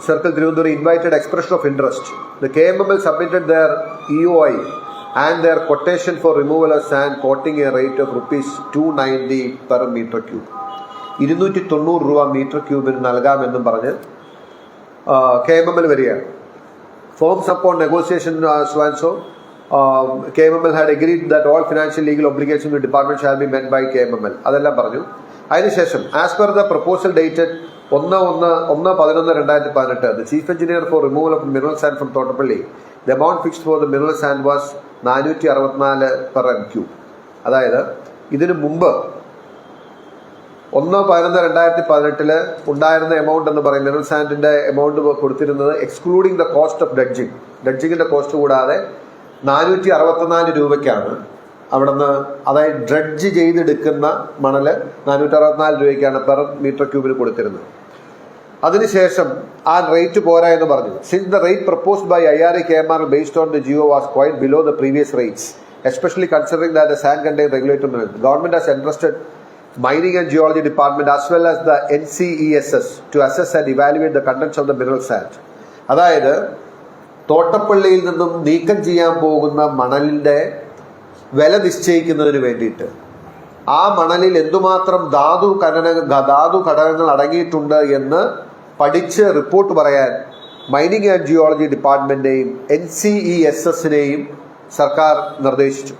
Circle Tirunelveli invited expression of interest. The KMML submitted their EOI and their quotation for removal of sand quoting a rate of rupees 290 per meter cube. 290 രൂപ മീറ്റർ ക്യൂബിന് നൽകാമെന്നും പറഞ്ഞ് KMML വരികയാണ്. Forms upon negotiation so-and-so, KMML had agreed that all financial legal obligations of the department shall be met by KMML. അതെല്ലാം പറഞ്ഞു. അതിനുശേഷം as per the proposal dated 1/11/2018 the chief engineer for removal of mineral sand from Thottappally, the amount fixed for the mineral sand was 464 per m3. അതായത് ഇതിനു മുമ്പ് 1/11/2018 ഉണ്ടായിരുന്ന എമൗണ്ട് എന്ന് പറയും മിനറൽ സാൻഡിന്റെ എമൗണ്ട് കൊടുത്തിരുന്നത് എക്സ്ക്ലൂഡിംഗ് ദ കോസ്റ്റ് ഓഫ് ഡഡ്ജിങ്ങിന്റെ കോസ്റ്റ് കൂടാതെ 464 രൂപയ്ക്കാണ് അവിടുന്ന്, അതായത് ഡ്രഡ്ജ് ചെയ്തെടുക്കുന്ന മണല് 464 രൂപയ്ക്കാണ് പെർ മീറ്റർ ക്യൂബിന് കൊടുത്തിരുന്നത്. അതിനുശേഷം ആ റേറ്റ് പോരാ എന്ന് പറഞ്ഞു. Since the rate proposed by IRA KMR based on the GO was quite below the previous rates, especially considering that the sand contained regulated minerals, the government has entrusted Mining and Geology Department as well as the NCESS to assess and evaluate the contents of the mineral sand. അതായത് തോട്ടപ്പള്ളിയിൽ നിന്നും നീക്കം ചെയ്യാൻ പോകുന്ന മണലിന്റെ വില നിശ്ചയിക്കുന്നതിന് വേണ്ടിയിട്ട് ആ മണലിൽ എന്തുമാത്രം ധാതു ഘടകങ്ങൾ അടങ്ങിയിട്ടുണ്ട് എന്ന് പഠിച്ച് റിപ്പോർട്ട് പറയാൻ മൈനിങ് ആൻഡ് ജിയോളജി ഡിപ്പാർട്ട്മെന്റിനെയും NCESS-നെയും സർക്കാർ നിർദ്ദേശിച്ചു.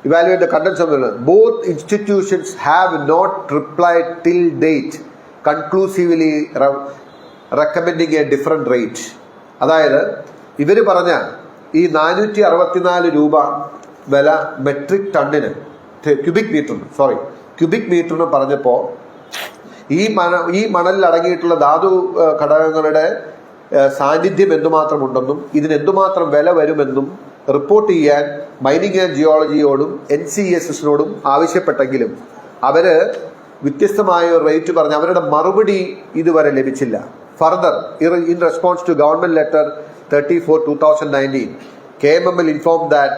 Evaluate the contents of the mineral. Both institutions have not replied till date conclusively recommending a different rate. അതായത് ഇവര് പറഞ്ഞ ഈ 464 രൂപ വില മെട്രിക് ടണ്ണിന് ക്യൂബിക് മീറ്ററിന് പറഞ്ഞപ്പോൾ ഈ മണലിൽ അടങ്ങിയിട്ടുള്ള ധാതു ഘടകങ്ങളുടെ സാന്നിധ്യം എന്തുമാത്രമുണ്ടെന്നും ഇതിന് എന്തുമാത്രം വില വരുമെന്നും റിപ്പോർട്ട് ചെയ്യാൻ മൈനിങ് ആൻഡ് ജിയോളജിയോടും NCESS-നോടും ആവശ്യപ്പെട്ടെങ്കിലും അവര് വ്യത്യസ്തമായ ഒരു റേറ്റ് പറഞ്ഞ് അവരുടെ മറുപടി ഇതുവരെ ലഭിച്ചില്ല. Further in response to government letter 34/2019 KMML informed that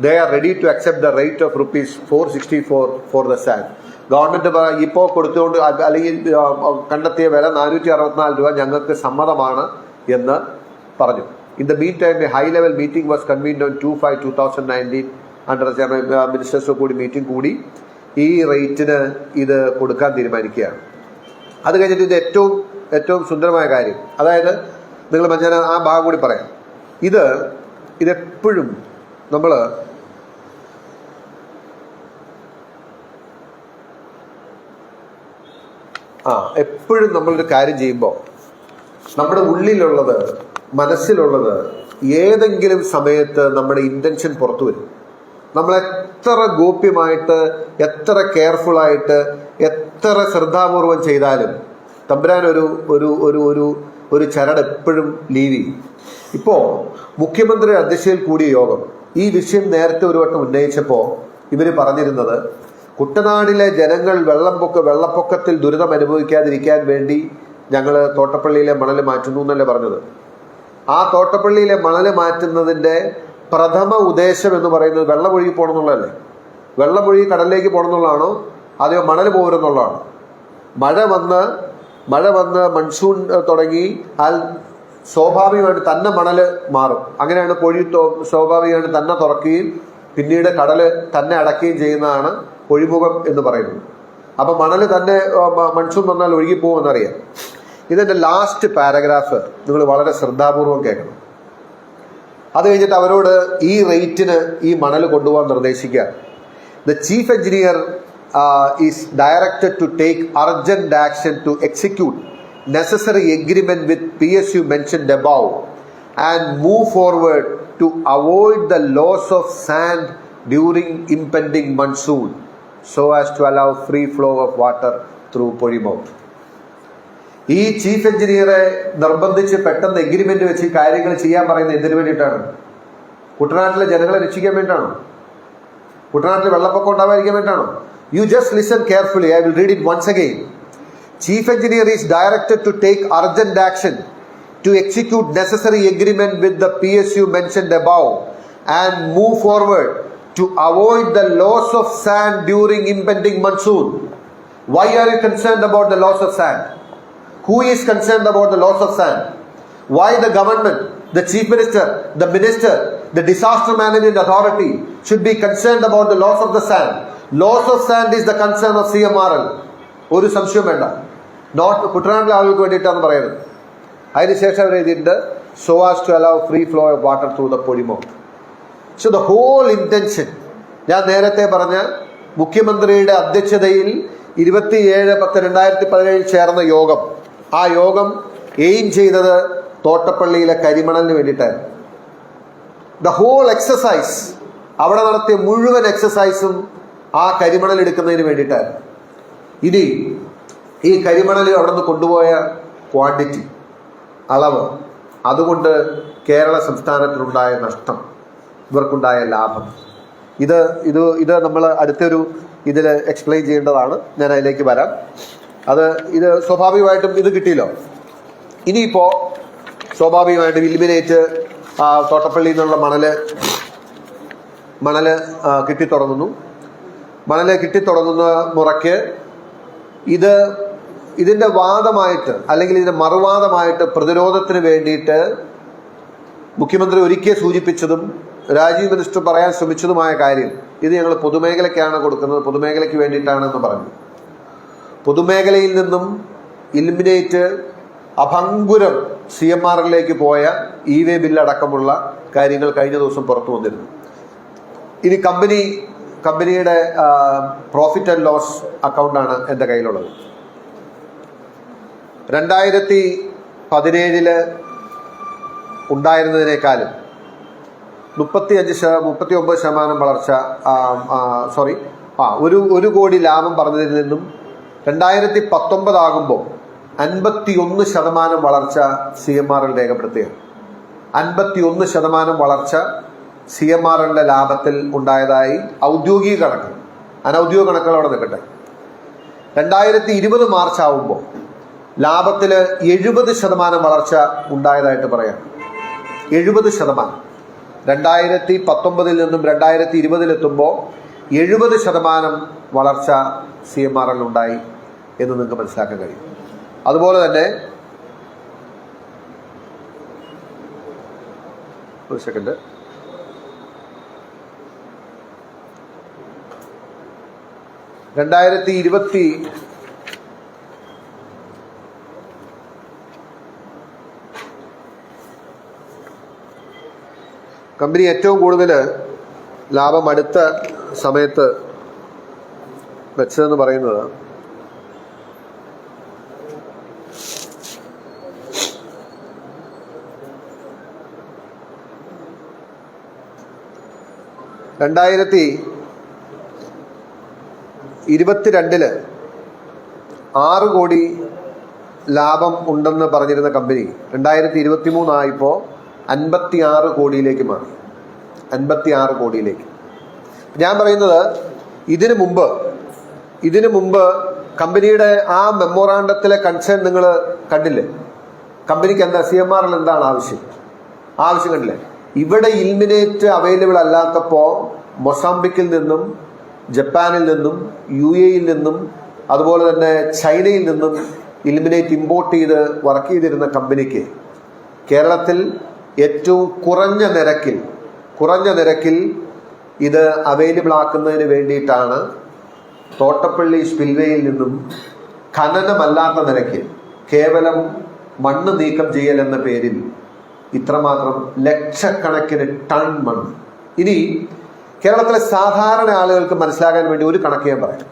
they are ready to accept the rate of rupees 464 for the sand. Government ഇപ്പോൾ കൊടുത്തുകൊണ്ട് അല്ലെങ്കിൽ കണ്ടെത്തിയ വില 464 രൂപ ഞങ്ങൾക്ക് സമ്മതമാണ് എന്ന് പറഞ്ഞു. In the meantime, a high-level meeting was convened on 2/5/2019 under the ministers കൂടി മീറ്റിംഗ് കൂടി ഈ റേറ്റിന് ഇത് കൊടുക്കാൻ തീരുമാനിക്കുകയാണ്. അത് കഴിഞ്ഞിട്ട് ഇത് ഏറ്റവും സുന്ദരമായ കാര്യം, അതായത് നിങ്ങൾ ഞാൻ ആ ഭാഗം കൂടി പറയാം. ഇതെപ്പോഴും നമ്മൾ എപ്പോഴും നമ്മളൊരു കാര്യം ചെയ്യുമ്പോൾ നമ്മുടെ ഉള്ളിലുള്ളത് മനസ്സിലുള്ളത് ഏതെങ്കിലും സമയത്ത് നമ്മുടെ ഇന്റൻഷൻ പുറത്തു വരും. നമ്മൾ എത്ര ഗോപ്യമായിട്ട് എത്ര കെയർഫുള്ളായിട്ട് എത്ര ശ്രദ്ധാപൂർവം ചെയ്താലും തമ്പുരാൻ ഒരു ചരട് എപ്പോഴും ലീവ് ചെയ്യും. ഇപ്പോൾ മുഖ്യമന്ത്രി അധ്യക്ഷതയിൽ കൂടിയ യോഗം ഈ വിഷയം നേരത്തെ ഒരു വട്ടം ഉന്നയിച്ചപ്പോൾ ഇവര് പറഞ്ഞിരുന്നത് കുട്ടനാടിലെ ജനങ്ങൾ വെള്ളപ്പൊക്കത്തിൽ ദുരിതം അനുഭവിക്കാതിരിക്കാൻ വേണ്ടി ഞങ്ങൾ തോട്ടപ്പള്ളിയിലെ മണൽ മാറ്റുന്നു എന്നല്ലേ പറഞ്ഞത്. ആ തോട്ടപ്പള്ളിയിലെ മണൽ മാറ്റുന്നതിന്റെ പ്രഥമ ഉദ്ദേശം എന്ന് പറയുന്നത് വെള്ളം ഒഴുകി പോകണമെന്നുള്ളതല്ലേ? വെള്ളം ഒഴുകി കടലിലേക്ക് പോകണമെന്നുള്ളതാണോ അതെയോ മണൽ പോരുന്നുള്ളതാണോ? മഴ വന്ന് മൺസൂൺ തുടങ്ങി സ്വാഭാവികമായിട്ട് തന്നെ മണല് മാറും. അങ്ങനെയാണ് പൊഴി സ്വാഭാവികമായിട്ട് തന്നെ തുറക്കുകയും പിന്നീട് കടല് തന്നെ അടക്കുകയും ചെയ്യുന്നതാണ് പൊഴിമുഖം എന്ന് പറയുന്നത്. അപ്പൊ മണല് തന്നെ മൺസൂൺ വന്നാൽ ഒഴുകിപ്പോകുമെന്നറിയാം. ഇതിന്റെ ലാസ്റ്റ് പാരഗ്രാഫ് നിങ്ങൾ വളരെ ശ്രദ്ധാപൂർവം കേൾക്കണം. അത് കഴിഞ്ഞിട്ട് അവരോട് ഈ റേറ്റിന് ഈ മണൽ കൊണ്ടുപോകാൻ നിർദ്ദേശിക്കുക. The chief engineer is directed to take urgent action to execute necessary agreement with PSU mentioned above and move forward to avoid the loss of sand during impending monsoon so as to allow free flow of water through Portsmouth. ഈ ചീഫ് എഞ്ചിനീയറെ നിർബന്ധിച്ച് പെട്ടെന്ന് എഗ്രിമെന്റ് വെച്ച് കാര്യങ്ങൾ ചെയ്യാൻ പറയുന്നത് എന്തിനു വേണ്ടിയിട്ടാണ്? കുട്ടനാട്ടിലെ ജനങ്ങളെ രക്ഷിക്കാൻ വേണ്ടിയിട്ടാണോ? കുട്ടനാട്ടിൽ വെള്ളപ്പൊക്കം ഉണ്ടാവാതിരിക്കാൻ വേണ്ടിയിട്ടാണോ? You just listen carefully. I will read it once again. Chief engineer is directed to take urgent action to execute necessary agreement with the PSU mentioned above and move forward to avoid the loss of sand during impending monsoon. Why are you concerned about the loss of sand? Who is concerned about the loss of sand? Why the government, the chief minister, the minister, the disaster management authority should be concerned about the loss of the sand? Loss of sand is the concern of CMRL. ഒരു സംശയം വേണ്ട. നോട്ട് കുട്ടനാട്ടിലെ ആളുകൾക്ക് വേണ്ടിയിട്ടാണെന്ന് പറയുന്നത്. അതിനുശേഷം അവർ എഴുതിയിട്ടുണ്ട് so as to allow free flow of water through the Portsmouth. So the whole intention, ഞാൻ നേരത്തെ പറഞ്ഞ മുഖ്യമന്ത്രിയുടെ അധ്യക്ഷതയിൽ 27/10/2017 ചേർന്ന യോഗം, ആ യോഗം എയിം ചെയ്തത് തോട്ടപ്പള്ളിയിലെ കരിമണലിന് വേണ്ടിയിട്ടായിരുന്നു. ദ ഹോൾ എക്സസൈസ്, അവിടെ നടത്തിയ മുഴുവൻ എക്സസൈസും ആ കരിമണൽ എടുക്കുന്നതിന് വേണ്ടിയിട്ടായിരുന്നു. ഇനി ഈ കരിമണൽ അവിടെ നിന്ന് കൊണ്ടുപോയ ക്വാണ്ടിറ്റി, അളവ്, അതുകൊണ്ട് കേരള സംസ്ഥാനത്തിനുണ്ടായ നഷ്ടം, ഇവർക്കുണ്ടായ ലാഭം, ഇത് നമ്മൾ അടുത്തൊരു ഇതിൽ എക്സ്പ്ലെയിൻ ചെയ്യേണ്ടതാണ്. ഞാൻ അതിലേക്ക് വരാം. ഇത് സ്വാഭാവികമായിട്ടും ഇത് കിട്ടിയല്ലോ. ഇനിയിപ്പോൾ സ്വാഭാവികമായിട്ടും ഇലിമിനേറ്റ് തോട്ടപ്പള്ളിയിൽ നിന്നുള്ള മണല് കിട്ടിത്തുടങ്ങുന്നു. കിട്ടിത്തുടങ്ങുന്ന മുറയ്ക്ക് ഇതിൻ്റെ വാദമായിട്ട് അല്ലെങ്കിൽ ഇതിൻ്റെ മറുവാദമായിട്ട് പ്രതിരോധത്തിന് വേണ്ടിയിട്ട് മുഖ്യമന്ത്രി ഒരിക്കൽ സൂചിപ്പിച്ചതും രാജീവ് മിനിസ്റ്റർ പറയാൻ ശ്രമിച്ചതുമായ കാര്യം, ഇത് ഞങ്ങൾ പൊതുമേഖലയ്ക്കാണ് കൊടുക്കുന്നത്, പൊതുമേഖലയ്ക്ക് വേണ്ടിയിട്ടാണെന്ന് പറഞ്ഞു. പൊതുമേഖലയിൽ നിന്നും ഇലിമിനേറ്റ് അഭംഗുരം CMRലേക്ക് പോയ E-way ബില്ലടക്കമുള്ള കാര്യങ്ങൾ കഴിഞ്ഞ ദിവസം പുറത്തു വന്നിരുന്നു. ഇനി കമ്പനിയുടെ പ്രോഫിറ്റ് ആൻഡ് ലോസ് അക്കൗണ്ടാണ് എൻ്റെ കയ്യിലുള്ളത്. 2017 ഉണ്ടായിരുന്നതിനേക്കാളും 39% വളർച്ച, 1 കോടി ലാഭം പറഞ്ഞതിൽ നിന്നും 2019 ആകുമ്പോൾ 51% വളർച്ച CMRL രേഖപ്പെടുത്തുകയാണ്. 51% വളർച്ച CMRLന്റെ ലാഭത്തിൽ ഉണ്ടായതായി ഔദ്യോഗിക കണക്ക്. അനൗദ്യോഗിക കണക്കുകൾ അവിടെ നിൽക്കട്ടെ. 2020 മാർച്ച് ആവുമ്പോൾ ലാഭത്തിൽ 70% വളർച്ച ഉണ്ടായതായിട്ട് പറയാം. 70%. 2019 നിന്നും 2020 എത്തുമ്പോൾ 70% വളർച്ച CMRL ഉണ്ടായി എന്ന് നിങ്ങൾക്ക് മനസ്സിലാക്കാൻ കഴിയും. അതുപോലെ തന്നെ ഒരു സെക്കൻഡ്, കമ്പനി ഏറ്റവും കൂടുതൽ ലാഭം അടുത്ത സമയത്ത് വെച്ചതെന്ന് പറയുന്നത് രണ്ടായിരത്തി 2022 6 കോടി ലാഭം ഉണ്ടെന്ന് പറഞ്ഞിരുന്ന കമ്പനി 2023 ആയപ്പോൾ 56 കോടിയിലേക്ക് മാറി. 56 കോടിയിലേക്ക്. ഞാൻ പറയുന്നത് ഇതിനു മുമ്പ് കമ്പനിയുടെ ആ മെമ്മോറാണ്ടത്തിലെ കൺസേൺ നിങ്ങൾ കണ്ടില്ലേ? കമ്പനിക്ക് എന്താ, CMRL എന്താണ് ആവശ്യം കണ്ടില്ലേ? ഇവിടെ ഇൽമിനേറ്റ് അവൈലബിൾ അല്ലാത്തപ്പോൾ മൊസാംബിക്കിൽ നിന്നും, ജപ്പാനിൽ നിന്നും, UAE-യിൽ നിന്നും, അതുപോലെ തന്നെ ചൈനയിൽ നിന്നും ഇൽമിനേറ്റ് ഇമ്പോർട്ട് ചെയ്ത് വർക്ക് ചെയ്തിരുന്ന കമ്പനിക്ക് കേരളത്തിൽ ഏറ്റവും കുറഞ്ഞ നിരക്കിൽ ഇത് അവൈലബിൾ ആക്കുന്നതിന് വേണ്ടിയിട്ടാണ് തോട്ടപ്പള്ളി സ്പിൽവേയിൽ നിന്നും ഖനനമല്ലാത്ത നിരക്കിൽ കേവലം മണ്ണ് നീക്കം ചെയ്യൽ എന്ന പേരിൽ ഇത്രമാത്രം ലക്ഷക്കണക്കിന് ടൺ മണ്ണ്. ഇനി കേരളത്തിലെ സാധാരണ ആളുകൾക്ക് മനസ്സിലാകാൻ വേണ്ടി ഒരു കണക്ക് ഞാൻ പറയാം.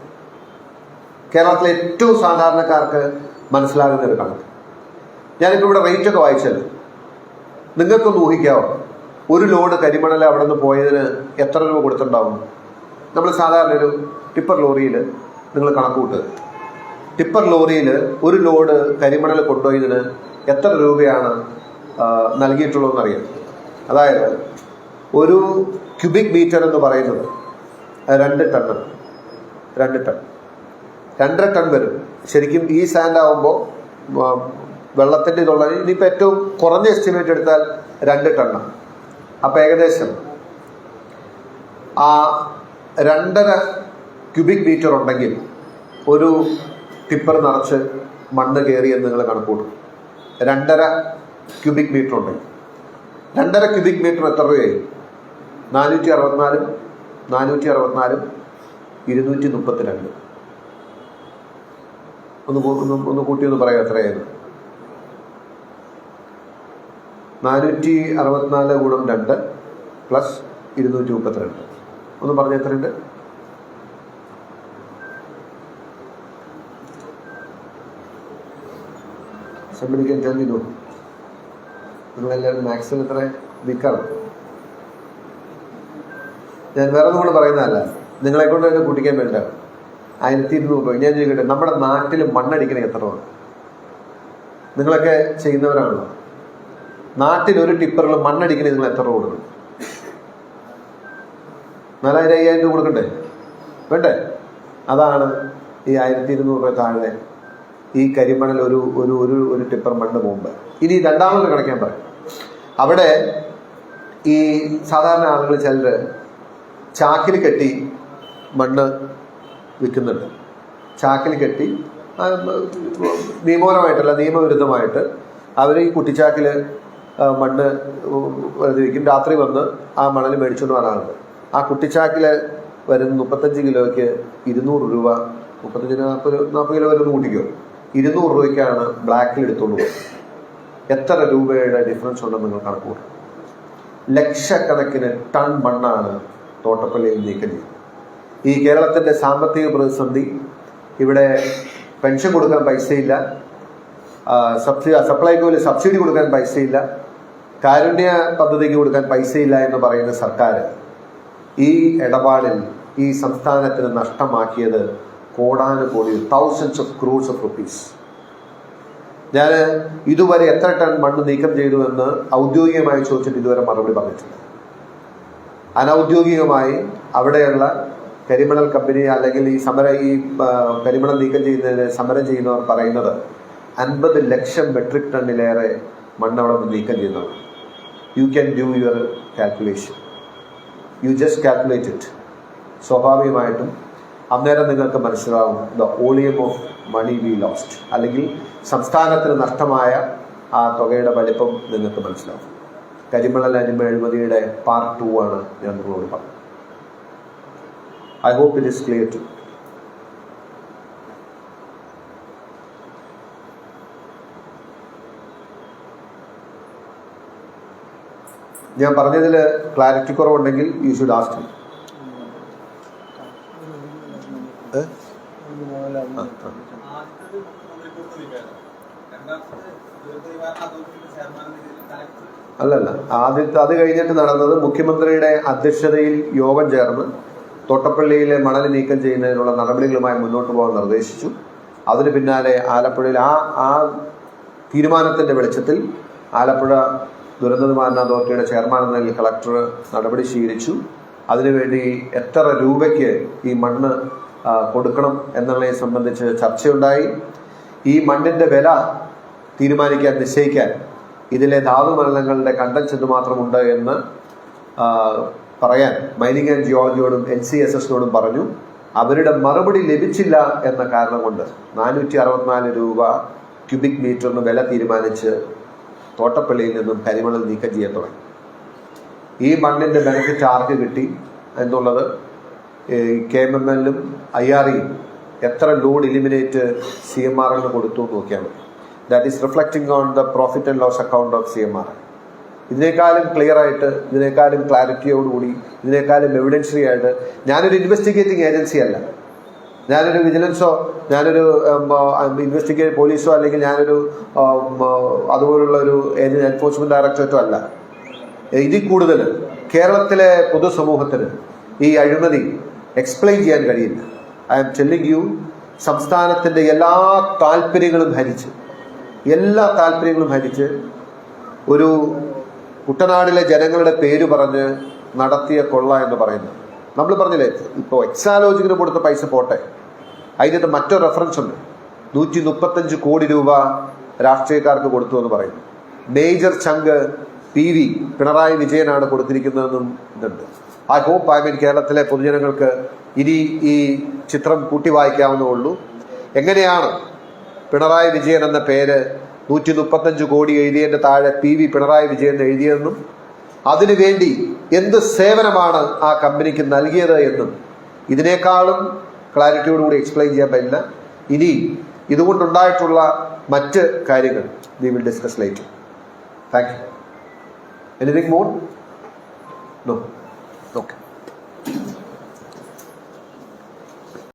കേരളത്തിലെ ഏറ്റവും സാധാരണക്കാർക്ക് മനസ്സിലാകുന്ന ഒരു കണക്ക്. ഞാനിപ്പോൾ ഇവിടെ റേറ്റൊക്കെ വായിച്ചല്ലോ. നിങ്ങൾക്കൊന്ന് ഊഹിക്കാവോ ഒരു ലോഡ് കരിമണൽ അവിടെ നിന്ന് പോയതിന് എത്ര രൂപ കൊടുത്തിട്ടുണ്ടാവും? നമ്മൾ സാധാരണ ഒരു ടിപ്പർ ലോറിയിൽ നിങ്ങൾ കണക്ക് കൂട്ടുക. ടിപ്പർ ലോറിയിൽ ഒരു ലോഡ് കരിമണൽ കൊണ്ടുപോയതിന് എത്ര രൂപയാണ് നൽകിയിട്ടുള്ളതെന്ന് അറിയാം. അതായത് ഒരു ക്യൂബിക് മീറ്റർ എന്ന് പറയുന്നത് 2 ടൺ, 2.5 ടൺ വരും. ശരിക്കും ഈ സാൻഡ് ആവുമ്പോൾ വെള്ളത്തിൻ്റെ ഇതുള്ള ഇനിയിപ്പോൾ ഏറ്റവും കുറഞ്ഞ എസ്റ്റിമേറ്റ് എടുത്താൽ 2 ടണ്ണാണ്. അപ്പം ഏകദേശം ആ 2.5 ക്യൂബിക് മീറ്റർ ഉണ്ടെങ്കിൽ ഒരു ടിപ്പർ നിറച്ച് മണ്ണ് കയറിയെന്ന് നിങ്ങൾ കണക്കൂട്ടും. 2.5 ക്യൂബിക് മീറ്റർ ഉണ്ടെങ്കിൽ 2.5 ക്യൂബിക് മീറ്റർ എത്ര രൂപയായി? 464, 232. ഒന്ന് കൂട്ടി ഒന്ന് പറയാം എത്രയായിരുന്നു? 464 ഗുണം 2 പ്ലസ് 232. ഒന്ന് പറഞ്ഞ എത്രയുണ്ട്? സമ്മതിക്കാൻ ചെന്നിനു നിങ്ങളെല്ലാവരും മാക്സിൽ എത്ര വീക്കാണ്. ഞാൻ വേറെ ഒന്നും കൂടെ പറയുന്നതല്ല, നിങ്ങളെ കൊണ്ട് തന്നെ കൂട്ടിക്കാൻ വേണ്ട. 1200 രൂപ. ഞാൻ ചോദിക്കട്ടെ, നമ്മുടെ നാട്ടിൽ മണ്ണടിക്കണേ എത്ര രൂപ? നിങ്ങളൊക്കെ ചെയ്യുന്നവരാണല്ലോ. നാട്ടിൽ ഒരു ടിപ്പറിൽ മണ്ണടിക്കണേ നിങ്ങൾ എത്ര രൂപ കൊടുക്കണം? 4000-5000 രൂപ കൊടുക്കണ്ടേ? വേണ്ടേ? അതാണ് ഈ 1200 രൂപ താഴെ ഈ കരിമണൽ ഒരു ഒരു ഒരു ഒരു ടിപ്പർ മണ്ണ് പോകുമ്പോൾ. ഇനി രണ്ടാമത് കിടക്കാൻ പറയും. അവിടെ ഈ സാധാരണ ആളുകൾ ചിലർ ചാക്കിൽ കെട്ടി മണ്ണ് വിൽക്കുന്നുണ്ട്. ചാക്കിൽ കെട്ടി നിയമപരമായിട്ടല്ല, നിയമവിരുദ്ധമായിട്ട് അവർ ഈ കുട്ടിച്ചാക്കിൽ മണ്ണ് വെറുതെ വയ്ക്കും. രാത്രി വന്ന് ആ മണൽ മേടിച്ചുകൊണ്ട് വരാറുണ്ട്. ആ കുട്ടിച്ചാക്കിൽ വരുന്ന 35 കിലോയ്ക്ക് 200 രൂപ, 35-40 കിലോ വരുന്ന കൂട്ടിക്കോ, 200 രൂപയ്ക്കാണ് ബ്ലാക്കിൽ എടുത്തോണ്ട് പോകുന്നത്. എത്ര രൂപയുടെ ഡിഫറൻസ് ഉണ്ടെന്ന് നിങ്ങൾ കണക്കൂട്ടും. ലക്ഷക്കണക്കിന് ടൺ മണ്ണാണ് തോട്ടപ്പള്ളിയിൽ നീക്കം ചെയ്യുന്നത്. ഈ കേരളത്തിൻ്റെ സാമ്പത്തിക പ്രതിസന്ധി, ഇവിടെ പെൻഷൻ കൊടുക്കാൻ പൈസയില്ല, സപ്ലൈകോയിൽ സബ്സിഡി കൊടുക്കാൻ പൈസയില്ല, കാരുണ്യ പദ്ധതിക്ക് കൊടുക്കാൻ പൈസയില്ല എന്ന് പറയുന്ന സർക്കാർ ഈ ഇടപാടിൽ ഈ സംസ്ഥാനത്തിന് നഷ്ടമാക്കിയത് കോടാനുകോടി, thousands of crores of rupees. ഞാൻ ഇതുവരെ എത്ര ടൺ മണ്ണ് നീക്കം ചെയ്തു എന്ന് ഔദ്യോഗികമായി ചോദിച്ചിട്ട് ഇതുവരെ മറുപടി പറഞ്ഞിട്ടില്ല. അനൗദ്യോഗികമായി അവിടെയുള്ള കരിമണൽ കമ്പനി അല്ലെങ്കിൽ ഈ കരിമണൽ നീക്കം ചെയ്യുന്നതിന് സമരം ചെയ്യുന്നവർ പറയുന്നത് 50 ലക്ഷം മെട്രിക് ടണ്ണിലേറെ മണ്ണ് അവിടെ നീക്കം ചെയ്യുന്നതാണ്. You can do your calculation, you just calculate it. സ്വാഭാവികമായിട്ടും അന്നേരം നിങ്ങൾക്ക് മനസ്സിലാവും the volume of money we lost, അല്ലെങ്കിൽ സംസ്ഥാനത്തിന് നഷ്ടമായ ആ തുകയുടെ വലിപ്പം നിങ്ങൾക്ക് മനസ്സിലാവും. കരിമണൽ അഴിമതിയുടെ പാർട്ട് 2 ആണ് ഞാൻ നിങ്ങളോട് പറഞ്ഞത്. I hope it is clear to. ഞാൻ പറഞ്ഞതിൽ ക്ലാരിറ്റി കുറവുണ്ടെങ്കിൽ യു ഷുഡ് ആസ്ക് മീ. അല്ലല്ല, അത് കഴിഞ്ഞിട്ട് നടന്നത് മുഖ്യമന്ത്രിയുടെ അധ്യക്ഷതയിൽ യോഗം ചേർന്ന് തോട്ടപ്പള്ളിയിലെ മണൽ നീക്കം ചെയ്യുന്നതിനുള്ള നടപടികളുമായി മുന്നോട്ട് പോകാൻ നിർദ്ദേശിച്ചു. അതിന് പിന്നാലെ ആലപ്പുഴയിൽ ആ തീരുമാനത്തിന്റെ വെളിച്ചത്തിൽ ആലപ്പുഴ ദുരന്ത നിവാരണ അതോറിറ്റിയുടെ ചെയർമാൻ എന്ന നിലയിൽ കളക്ടർ നടപടി സ്വീകരിച്ചു. അതിനുവേണ്ടി എത്ര രൂപയ്ക്ക് ഈ മണ്ണ് കൊടുക്കണം എന്നുള്ളതിനെ സംബന്ധിച്ച് ചർച്ചയുണ്ടായി. ഈ മണ്ണിന്റെ വില തീരുമാനിക്കാൻ, നിശ്ചയിക്കാൻ ഇതിലെ ധാതുമലിനങ്ങളുടെ കണ്ടൻസ് എന്തുമാത്രമുണ്ട് എന്ന് പറയാൻ മൈനിങ് ആൻഡ് ജിയോളജിയോടും NCSSനോടും പറഞ്ഞു. അവരുടെ മറുപടി ലഭിച്ചില്ല എന്ന കാരണം കൊണ്ട് 464 രൂപ ക്യൂബിക് മീറ്ററിന് വില തീരുമാനിച്ച് തോട്ടപ്പള്ളിയിൽ നിന്നും കരിമണൽ നീക്കം ചെയ്യാൻ തുടങ്ങി. ഈ മണ്ണിന്റെ ബെനിഫിറ്റ് ആർക്ക് കിട്ടി എന്നുള്ളത് KMML-ലും IREയും എത്ര ലോഡ് ഇലിമിനേറ്റ് CMRL കൊടുത്തു നോക്കിയാൽ മതി. That is reflecting on the profit and loss account of CMRL. ഇതിനേക്കാളും ക്ലിയർ ആയിട്ട്, ഇതിനേക്കാളും ക്ലാരിറ്റിയോടുകൂടി, ഇതിനേക്കാളും എവിഡൻഷ്യറി ആയിട്ട്, ഞാനൊരു ഇൻവെസ്റ്റിഗേറ്റിംഗ് ഏജൻസി അല്ല, ഞാനൊരു വിജിലൻസോ ഞാനൊരു ഇൻവെസ്റ്റിഗേറ്റ് പോലീസോ അല്ലെങ്കിൽ ഞാനൊരു അതുപോലുള്ള ഒരു എൻഫോഴ്സ്മെന്റ് ഡയറക്ടറേറ്റോ അല്ല. ഇതിൽ കൂടുതൽ കേരളത്തിലെ പൊതുസമൂഹത്തിന് ഈ അഴിമതി എക്സ്പ്ലെയിൻ ചെയ്യാൻ കഴിയില്ല. ഐ ആം ടെല്ലിങ് യു, സംസ്ഥാനത്തിൻ്റെ എല്ലാ താല്പര്യങ്ങളും ഹരിച്ച് ഒരു കുട്ടനാടിലെ ജനങ്ങളുടെ പേര് പറഞ്ഞ് നടത്തിയ കൊള്ള എന്ന് പറയുന്നത്. നമ്മൾ പറഞ്ഞില്ലേ, ഇപ്പോൾ എക്സാലോജിക്കിന് കൊടുത്ത പൈസ പോട്ടെ, അതിൻ്റെ മറ്റൊരു റെഫറൻസ് ഉണ്ട്. 135 കോടി രൂപ രാഷ്ട്രീയക്കാർക്ക് കൊടുത്തു എന്ന് പറയുന്നു. മേജർ ചങ്ക് പിണറായി വിജയനാണ് കൊടുത്തിരിക്കുന്നതെന്നും ഇതുണ്ട്. കേരളത്തിലെ പൊതുജനങ്ങൾക്ക് ഇനി ഈ ചിത്രം കൂട്ടി വായിക്കാവുന്നേ. എങ്ങനെയാണ് പിണറായി വിജയൻ എന്ന പേര് 135 കോടി എഴുതിയതിൻ്റെ താഴെ പിണറായി വിജയൻ എഴുതിയതെന്നും അതിനുവേണ്ടി എന്ത് സേവനമാണ് ആ കമ്പനിക്ക് നൽകിയത് എന്നും ഇതിനേക്കാളും ക്ലാരിറ്റിയോടുകൂടി എക്സ്പ്ലെയിൻ ചെയ്യാൻ പറ്റില്ല. ഇനി ഇതുകൊണ്ടുണ്ടായിട്ടുള്ള മറ്റ് കാര്യങ്ങൾ we will discuss later. Thank you. Anything more? No. Okay.